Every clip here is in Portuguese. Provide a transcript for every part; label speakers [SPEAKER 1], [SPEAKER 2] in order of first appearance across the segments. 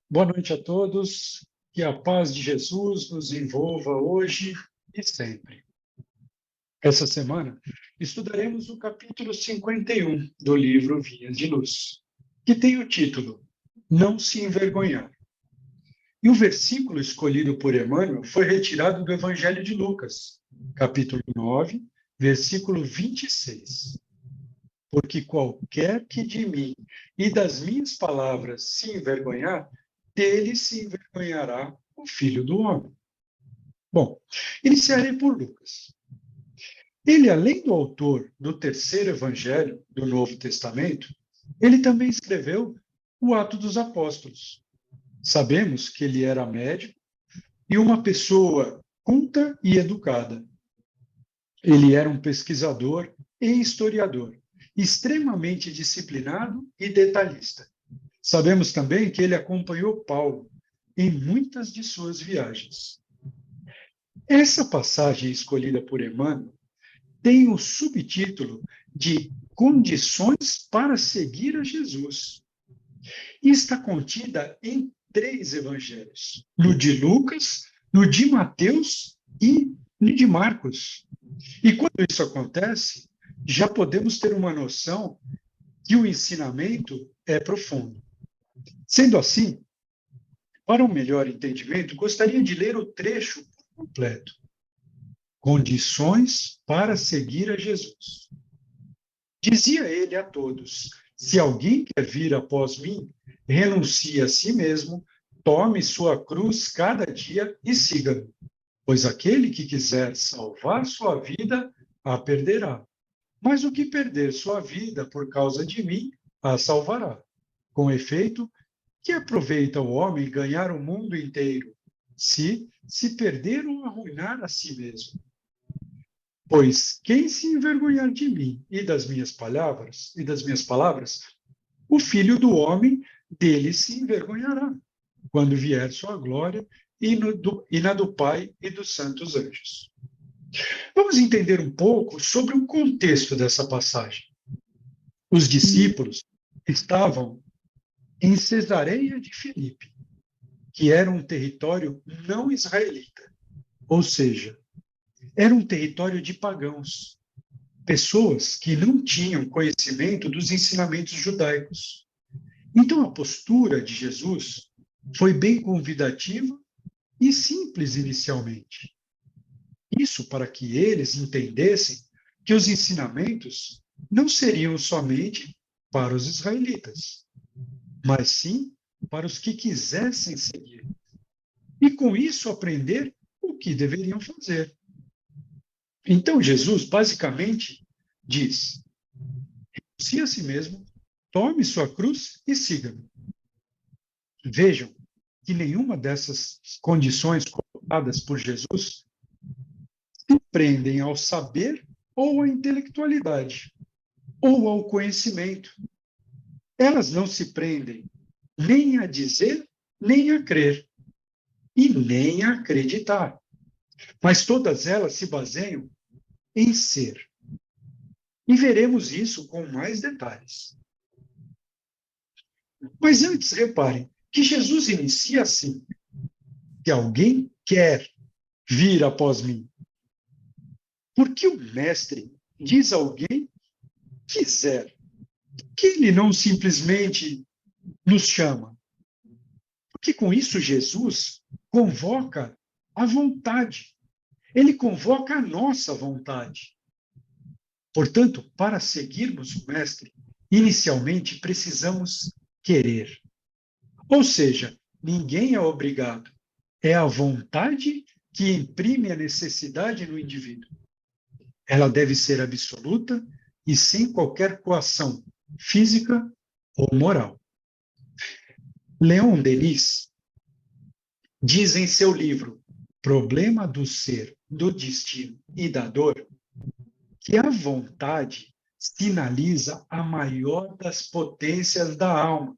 [SPEAKER 1] Boa noite a todos. Que a paz de Jesus nos envolva hoje e sempre. Essa semana estudaremos o capítulo 51 do livro Vinhas de Luz, que tem o título Não se envergonhar. E o versículo escolhido por Emmanuel foi retirado do Evangelho de Lucas, capítulo 9, versículo 26. Porque qualquer que de mim e das minhas palavras se envergonhar, dele se envergonhará o Filho do Homem. Bom, iniciarei por Lucas. Ele, além do autor do terceiro evangelho do Novo Testamento, ele também escreveu o Atos dos Apóstolos. Sabemos que ele era médico e uma pessoa culta e educada. Ele era um pesquisador e historiador, extremamente disciplinado e detalhista. Sabemos também que ele acompanhou Paulo em muitas de suas viagens. Essa passagem escolhida por Emmanuel tem o subtítulo de Condições para seguir a Jesus. E está contida em 3 evangelhos: no de Lucas, no de Mateus e no de Marcos. E quando isso acontece, já podemos ter uma noção que o ensinamento é profundo. Sendo assim, para um melhor entendimento, gostaria de ler o trecho completo. Condições para seguir a Jesus. Dizia ele a todos: se alguém quer vir após mim, renuncie a si mesmo, tome sua cruz cada dia e siga-me. Pois aquele que quiser salvar sua vida, a perderá. Mas o que perder sua vida por causa de mim, a salvará. Com efeito, que aproveita o homem ganhar o mundo inteiro, se perder ou arruinar a si mesmo? Pois quem se envergonhar de mim e das minhas palavras, o Filho do Homem dele se envergonhará, quando vier sua glória e na do Pai e dos santos anjos. Vamos entender um pouco sobre o contexto dessa passagem. Os discípulos estavam em Cesareia de Filipe, que era um território não israelita, ou seja, era um território de pagãos, pessoas que não tinham conhecimento dos ensinamentos judaicos. Então, a postura de Jesus foi bem convidativa e simples inicialmente. Isso para que eles entendessem que os ensinamentos não seriam somente para os israelitas, mas sim para os que quisessem seguir. E com isso aprender o que deveriam fazer. Então, Jesus basicamente diz: renuncie a si mesmo, tome sua cruz e siga-me. Vejam que nenhuma dessas condições colocadas por Jesus se prendem ao saber ou à intelectualidade, ou ao conhecimento. Elas não se prendem nem a dizer, nem a crer, e nem a acreditar. Mas todas elas se baseiam em ser. E veremos isso com mais detalhes. Mas antes, reparem que Jesus inicia assim: se alguém quer vir após mim. Porque o mestre diz a alguém quiser, que ele não simplesmente nos chama. Porque com isso Jesus convoca a vontade. Ele convoca a nossa vontade. Portanto, para seguirmos o mestre, inicialmente precisamos querer. Ou seja, ninguém é obrigado. É a vontade que imprime a necessidade no indivíduo. Ela deve ser absoluta e sem qualquer coação física ou moral. Leon Denis diz em seu livro Problema do Ser, do Destino e da Dor que a vontade sinaliza a maior das potências da alma.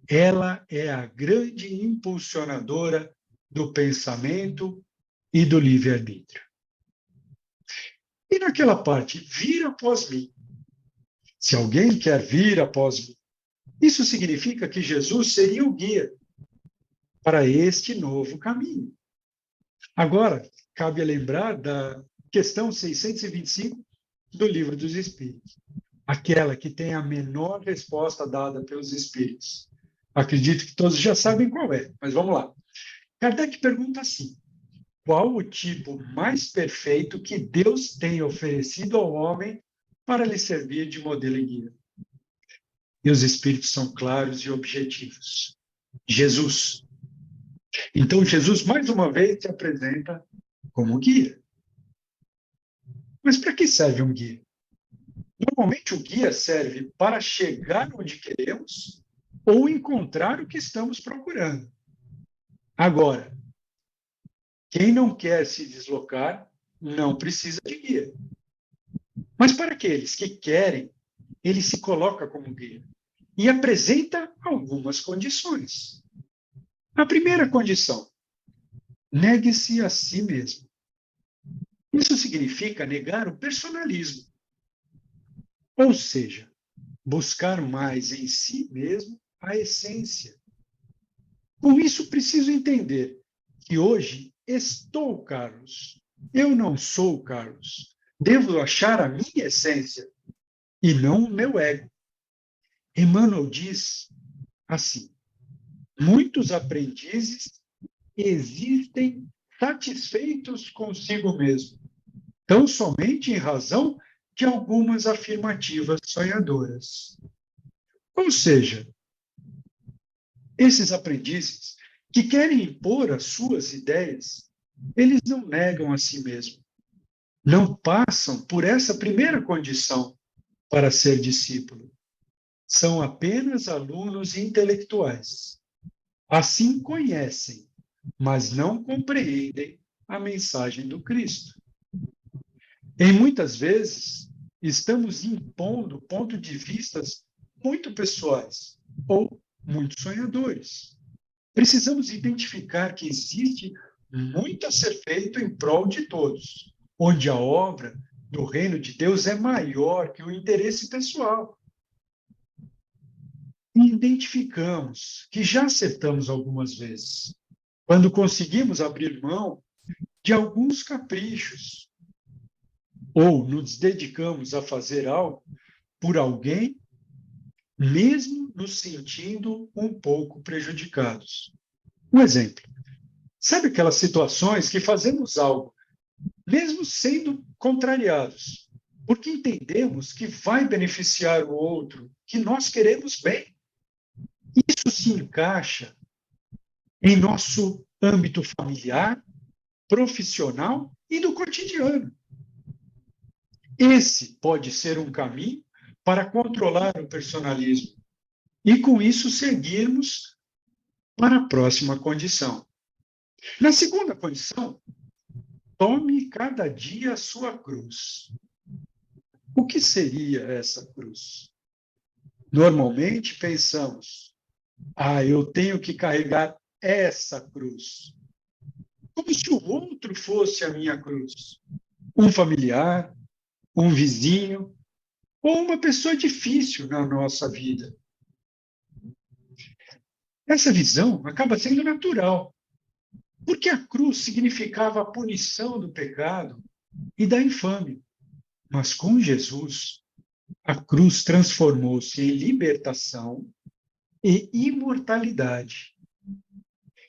[SPEAKER 1] Ela é a grande impulsionadora do pensamento e do livre-arbítrio. E naquela parte, vir após mim. Se alguém quer vir após mim, isso significa que Jesus seria o guia. para este novo caminho. Agora, cabe lembrar da questão 625 do Livro dos Espíritos, aquela que tem a menor resposta dada pelos Espíritos. Acredito que todos já sabem qual é, mas vamos lá. Kardec pergunta assim: qual o tipo mais perfeito que Deus tem oferecido ao homem para lhe servir de modelo e guia? E os Espíritos são claros e objetivos: Jesus. Então, Jesus, mais uma vez, se apresenta como guia. Mas para que serve um guia? Normalmente, o guia serve para chegar onde queremos ou encontrar o que estamos procurando. Agora, quem não quer se deslocar não precisa de guia. Mas para aqueles que querem, ele se coloca como guia e apresenta algumas condições. A primeira condição: negue-se a si mesmo. Isso significa negar o personalismo, ou seja, buscar mais em si mesmo a essência. Com isso, preciso entender que hoje estou Carlos, eu não sou Carlos. Devo achar a minha essência e não o meu ego. Emmanuel diz assim: muitos aprendizes existem satisfeitos consigo mesmo, tão somente em razão de algumas afirmativas sonhadoras. Ou seja, esses aprendizes que querem impor as suas ideias, eles não negam a si mesmos, não passam por essa primeira condição para ser discípulo. São apenas alunos intelectuais. Assim conhecem, mas não compreendem a mensagem do Cristo. E muitas vezes estamos impondo pontos de vistas muito pessoais ou muito sonhadores. Precisamos identificar que existe muito a ser feito em prol de todos, onde a obra do reino de Deus é maior que o interesse pessoal. E identificamos que já acertamos algumas vezes, quando conseguimos abrir mão de alguns caprichos, ou nos dedicamos a fazer algo por alguém, mesmo nos sentindo um pouco prejudicados. Um exemplo: sabe aquelas situações que fazemos algo, mesmo sendo contrariados, porque entendemos que vai beneficiar o outro, que nós queremos bem? Isso se encaixa em nosso âmbito familiar, profissional e do cotidiano. Esse pode ser um caminho para controlar o personalismo e, com isso, seguirmos para a próxima condição. Na segunda condição, tome cada dia a sua cruz. O que seria essa cruz? Normalmente pensamos: eu tenho que carregar essa cruz. Como se o outro fosse a minha cruz. Um familiar, um vizinho, ou uma pessoa difícil na nossa vida. Essa visão acaba sendo natural, porque a cruz significava a punição do pecado e da infâmia. Mas com Jesus, a cruz transformou-se em libertação e imortalidade.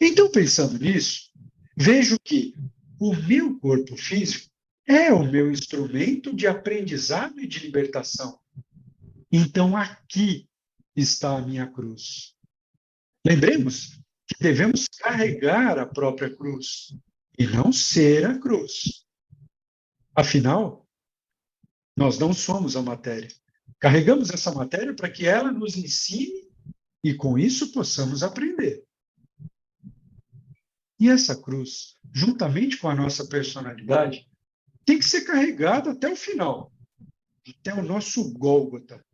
[SPEAKER 1] Então, pensando nisso, vejo que o meu corpo físico é o meu instrumento de aprendizado e de libertação. Então, aqui está a minha cruz. Lembremos que devemos carregar a própria cruz e não ser a cruz. Afinal, nós não somos a matéria. Carregamos essa matéria para que ela nos ensine e, com isso, possamos aprender. E essa cruz, juntamente com a nossa personalidade, tem que ser carregada até o final, até o nosso Gólgota.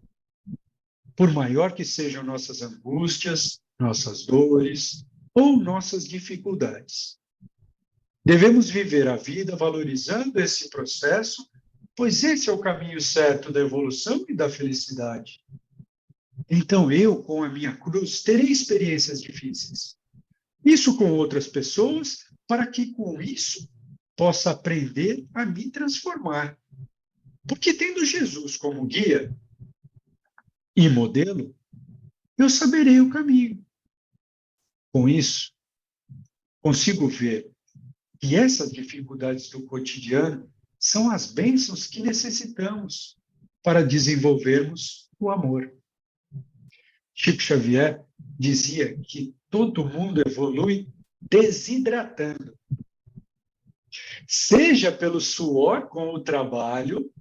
[SPEAKER 1] Por maior que sejam nossas angústias, nossas dores ou nossas dificuldades. Devemos viver a vida valorizando esse processo, pois esse é o caminho certo da evolução e da felicidade. Então eu, com a minha cruz, terei experiências difíceis, isso com outras pessoas, para que com isso possa aprender a me transformar. Porque tendo Jesus como guia e modelo, eu saberei o caminho. Com isso, consigo ver que essas dificuldades do cotidiano são as bênçãos que necessitamos para desenvolvermos o amor. Chico Xavier dizia que todo mundo evolui desidratando, seja pelo suor com o trabalho,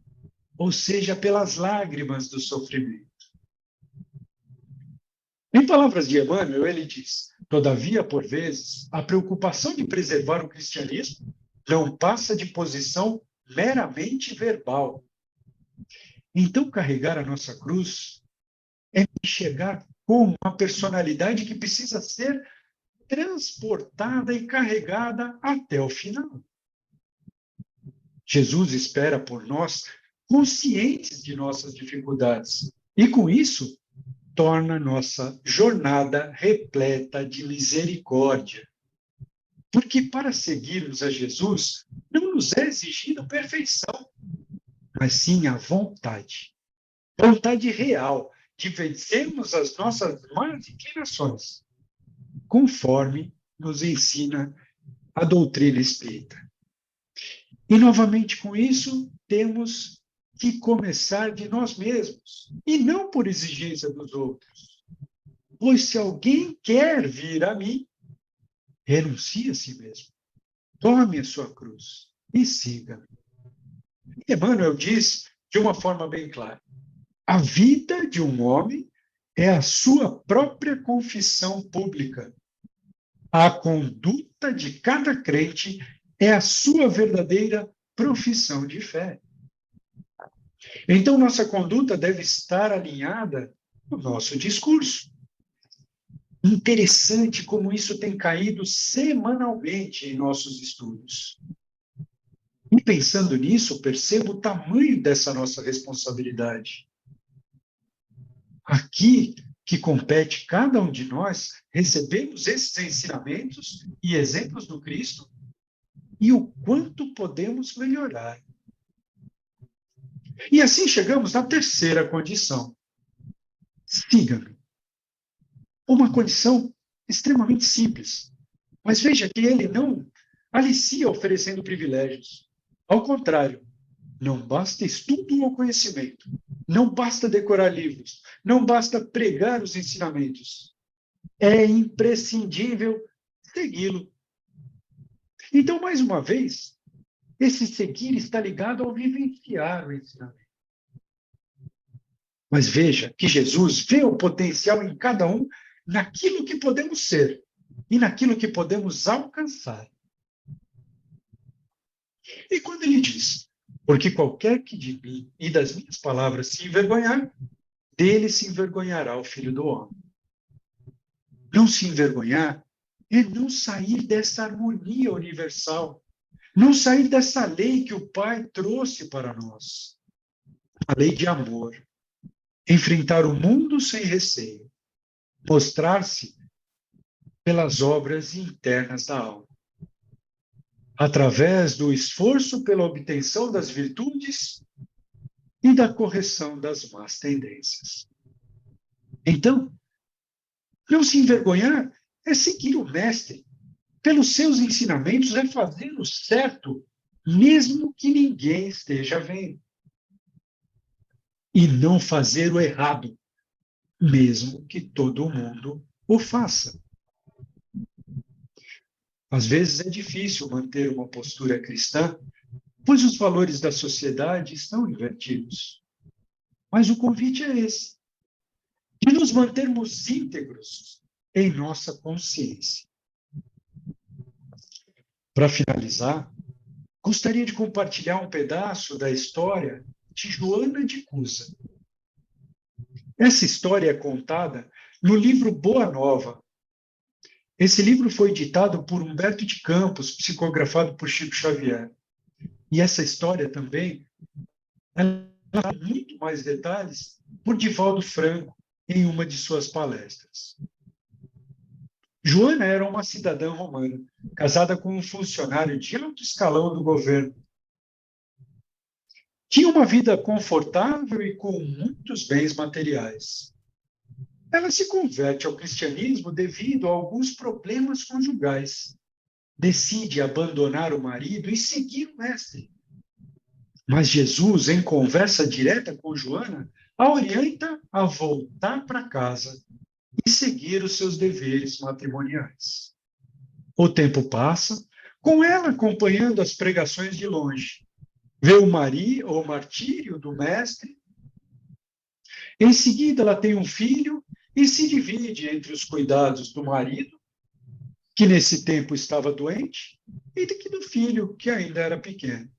[SPEAKER 1] ou seja pelas lágrimas do sofrimento. Em palavras de Emmanuel, ele diz: todavia, por vezes, a preocupação de preservar o cristianismo não passa de posição meramente verbal. Então, carregar a nossa cruz é enxergar como uma personalidade que precisa ser transportada e carregada até o final. Jesus espera por nós conscientes de nossas dificuldades e, com isso, torna nossa jornada repleta de misericórdia. Porque para seguirmos a Jesus, não nos é exigida perfeição, mas sim a vontade. Vontade real de vencermos as nossas más inclinações, conforme nos ensina a doutrina espírita. E, novamente, com isso, temos que começar de nós mesmos, e não por exigência dos outros. Pois se alguém quer vir a mim, renuncie a si mesmo, tome a sua cruz e siga-me. Emmanuel diz de uma forma bem clara: a vida de um homem é a sua própria confissão pública. A conduta de cada crente é a sua verdadeira profissão de fé. Então, nossa conduta deve estar alinhada com o nosso discurso. Interessante como isso tem caído semanalmente em nossos estudos. E pensando nisso, percebo o tamanho dessa nossa responsabilidade. Aqui que compete cada um de nós recebemos esses ensinamentos e exemplos do Cristo e o quanto podemos melhorar. E assim chegamos na terceira condição. Siga-me. Uma condição extremamente simples. Mas veja que ele não alicia oferecendo privilégios. Ao contrário, não basta estudo ou conhecimento. Não basta decorar livros. Não basta pregar os ensinamentos. É imprescindível segui-lo. Então, mais uma vez, esse seguir está ligado ao vivenciar o ensinamento. Mas veja que Jesus vê o potencial em cada um naquilo que podemos ser e naquilo que podemos alcançar. E quando ele diz: porque qualquer que de mim e das minhas palavras se envergonhar, dele se envergonhará o Filho do Homem. Não se envergonhar é não sair dessa harmonia universal, não sair dessa lei que o Pai trouxe para nós, a lei de amor. Enfrentar o mundo sem receio, mostrar-se pelas obras internas da alma, através do esforço pela obtenção das virtudes e da correção das más tendências. Então, não se envergonhar é seguir o Mestre. Pelos seus ensinamentos é fazer o certo, mesmo que ninguém esteja vendo. E não fazer o errado, mesmo que todo mundo o faça. Às vezes é difícil manter uma postura cristã, pois os valores da sociedade estão invertidos. Mas o convite é esse, de nos mantermos íntegros em nossa consciência. Para finalizar, gostaria de compartilhar um pedaço da história de Joana de Cusa. Essa história é contada no livro Boa Nova. Esse livro foi editado por Humberto de Campos, psicografado por Chico Xavier. E essa história também ela dá muito mais detalhes por Divaldo Franco em uma de suas palestras. Joana era uma cidadã romana, casada com um funcionário de alto escalão do governo. Tinha uma vida confortável e com muitos bens materiais. Ela se converte ao cristianismo devido a alguns problemas conjugais. Decide abandonar o marido e seguir o mestre. Mas Jesus, em conversa direta com Joana, a orienta a voltar para casa e seguir os seus deveres matrimoniais. O tempo passa, com ela acompanhando as pregações de longe. Vê o martírio do mestre. Em seguida, ela tem um filho e se divide entre os cuidados do marido, que nesse tempo estava doente, e do filho, que ainda era pequeno.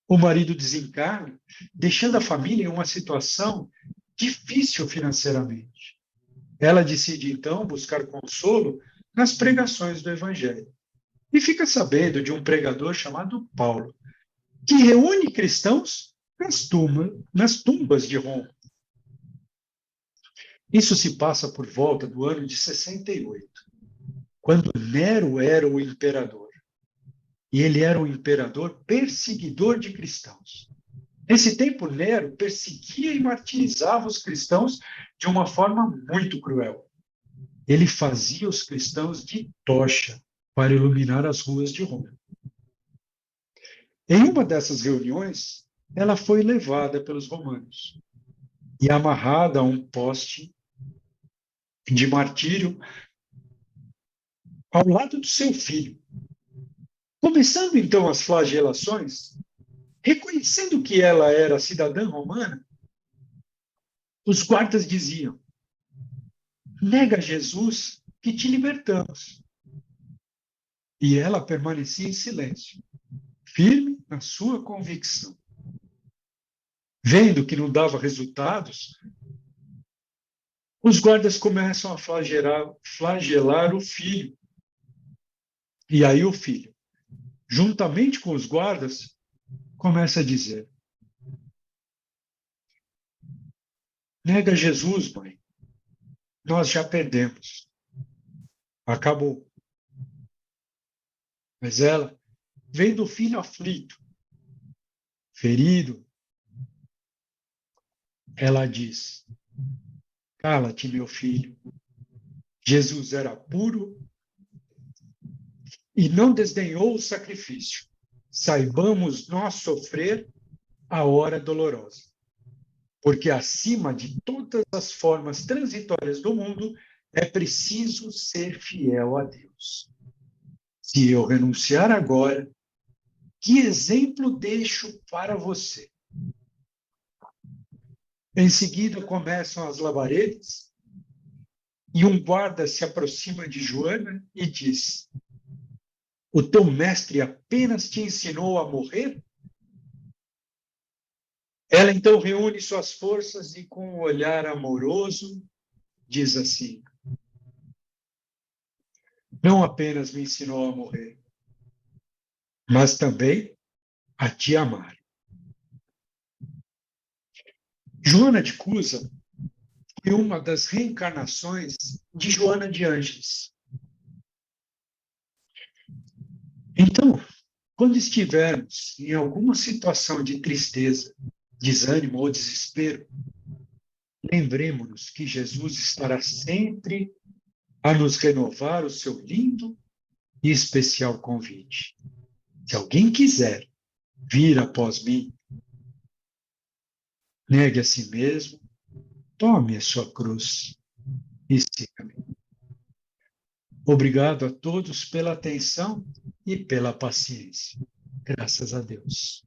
[SPEAKER 1] O marido desencarna, deixando a família em uma situação difícil financeiramente. Ela decide, então, buscar consolo nas pregações do Evangelho. E fica sabendo de um pregador chamado Paulo, que reúne cristãos nas tumbas de Roma. Isso se passa por volta do ano de 68, quando Nero era o imperador. E ele era um imperador perseguidor de cristãos. Nesse tempo, Nero perseguia e martirizava os cristãos de uma forma muito cruel. Ele fazia os cristãos de tocha para iluminar as ruas de Roma. Em uma dessas reuniões, ela foi levada pelos romanos e amarrada a um poste de martírio ao lado do seu filho. Começando então as flagelações, reconhecendo que ela era cidadã romana, os guardas diziam: nega Jesus que te libertamos. E ela permanecia em silêncio, firme na sua convicção. Vendo que não dava resultados, os guardas começam a flagelar o filho. E aí o filho, juntamente com os guardas, começa a dizer: nega Jesus, mãe. Nós já perdemos. Acabou. Mas ela, vendo o filho aflito, ferido, ela diz: cala-te, meu filho. Jesus era puro e não desdenhou o sacrifício. Saibamos nós sofrer a hora dolorosa. Porque acima de todas as formas transitórias do mundo, é preciso ser fiel a Deus. Se eu renunciar agora, que exemplo deixo para você? Em seguida começam as labaredas e um guarda se aproxima de Joana e diz: o teu mestre apenas te ensinou a morrer? Ela então reúne suas forças e, com um olhar amoroso, diz assim: não apenas me ensinou a morrer, mas também a te amar. Joana de Cusa foi uma das reencarnações de Joana de Ângeles. Então, quando estivermos em alguma situação de tristeza, desânimo ou desespero, lembremos-nos que Jesus estará sempre a nos renovar o seu lindo e especial convite. Se alguém quiser vir após mim, negue a si mesmo, tome a sua cruz e siga-me. Obrigado a todos pela atenção e pela paciência. Graças a Deus.